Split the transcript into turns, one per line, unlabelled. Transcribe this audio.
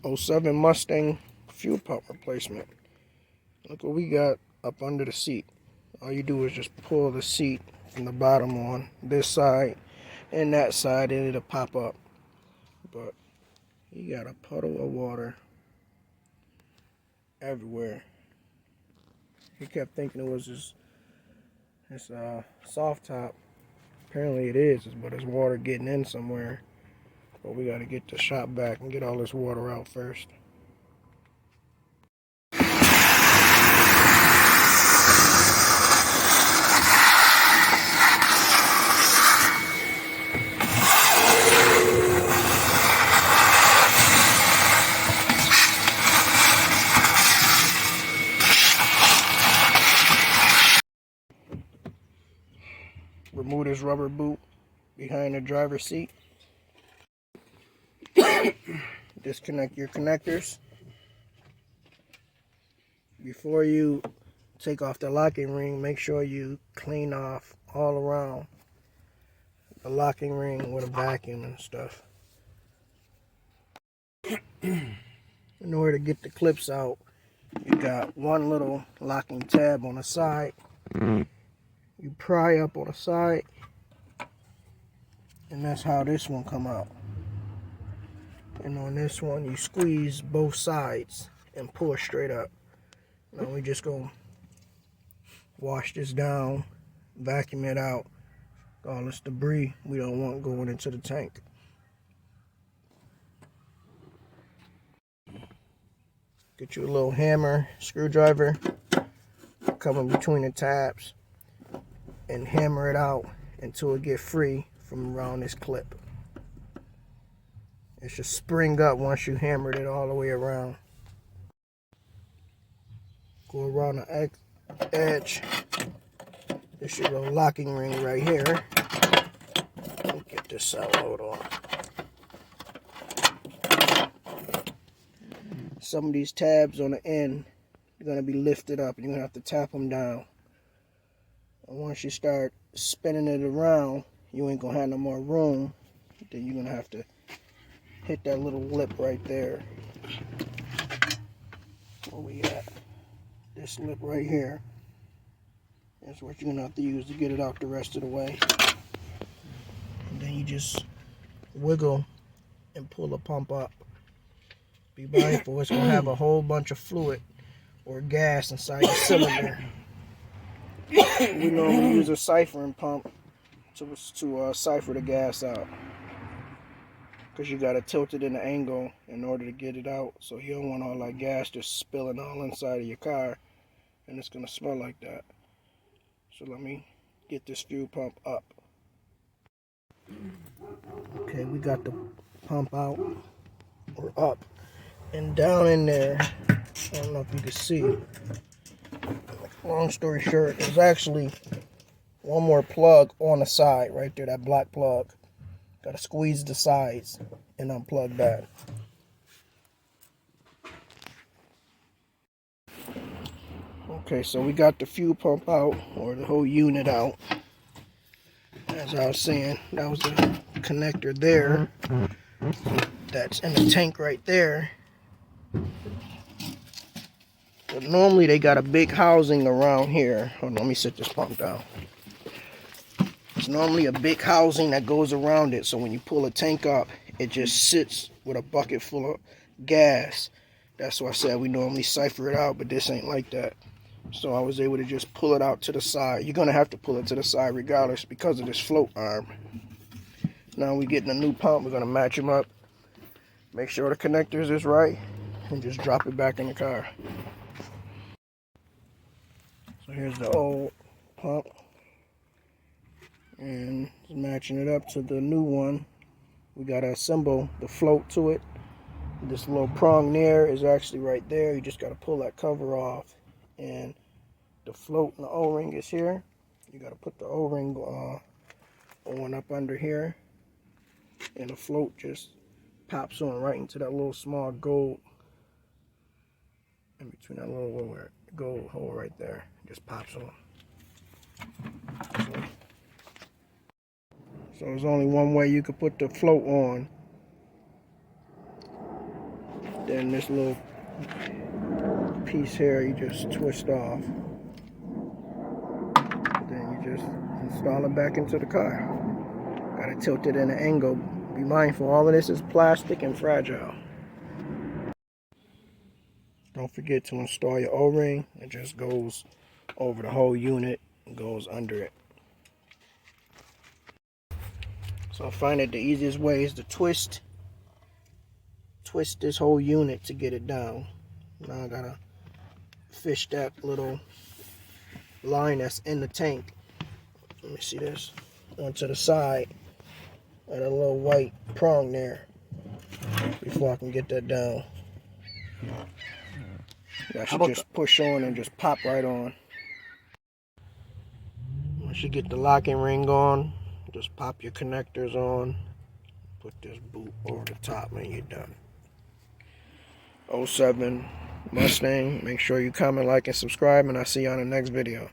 '07 Mustang fuel pump replacement. Look what we got up under the seat. All you do is just pull the seat from the bottom on this side and that side, and it'll pop up. But you got a puddle of water everywhere. He kept thinking it was this soft top. Apparently it is, but there's water getting in somewhere. But we got to get the shop back and get all this water out first. Remove this rubber boot behind the driver's seat. Disconnect your connectors. Before you take off the locking ring, make sure you clean off all around the locking ring with a vacuum and stuff. In order to get the clips out, you got one little locking tab on the side. You pry up on the side, and that's how this one come out. And on this one, you squeeze both sides and pull straight up. Now we just gonna wash this down, vacuum it out, all this debris we don't want going into the tank. Get you a little hammer, screwdriver, come in between the tabs, and hammer it out until it get free from around this clip. It should spring up once you hammered it all the way around. Go around the edge. This your little locking ring right here. Get this out, hold on. Some of these tabs on the end are going to be lifted up, and you're going to have to tap them down. And once you start spinning it around, you ain't going to have no more room. Then you're going to have to hit that little lip right there. Where we at? This lip right here. That's what you're going to have to use to get it out the rest of the way. And then you just wiggle and pull the pump up. Be mindful, it's going to have a whole bunch of fluid or gas inside the cylinder. We normally use a siphon pump to siphon the gas out, because you got to tilt it in an angle in order to get it out. So you don't want all that gas just spilling all inside of your car, and it's going to smell like that. So let me get this fuel pump up. Okay, we got the pump out, or up, and down in there. I don't know if you can see. Long story short, there's actually one more plug on the side right there, that black plug. Got to squeeze the sides and unplug that. Okay, so we got the fuel pump out, or the whole unit out. As I was saying, that was the connector there. That's in the tank right there. But normally they got a big housing around here. Hold on, let me set this pump down. It's normally a big housing that goes around it, so when you pull a tank up, it just sits with a bucket full of gas. That's why I said we normally siphon it out, but this ain't like that. So I was able to just pull it out to the side. You're going to have to pull it to the side regardless because of this float arm. Now we're getting a new pump. We're going to match them up. Make sure the connectors is right, and just drop it back in the car. So here's the old pump, and matching it up to the new one. We got to assemble the float to it. This little prong there is actually right there. You just got to pull that cover off, and the float and the O-ring is here. You got to put the O-ring on up under here, and the float just pops on right into that little small gold in between that little gold hole right there. Just pops on. So there's only one way you could put the float on. Then this little piece here, you just twist off. Then you just install it back into the car. Gotta tilt it in an angle. Be mindful, all of this is plastic and fragile. Don't forget to install your O-ring. It just goes over the whole unit and goes under it. So I find that the easiest way is to twist this whole unit to get it down. Now I gotta fish that little line that's in the tank. Let me see this. Onto the side of a little white prong there before I can get that down. That should just push on and just pop right on. Once you get the locking ring on, just pop your connectors on. Put this boot over the top and you're done. 07 Mustang. Make sure you comment, like, and subscribe, and I'll see you on the next video.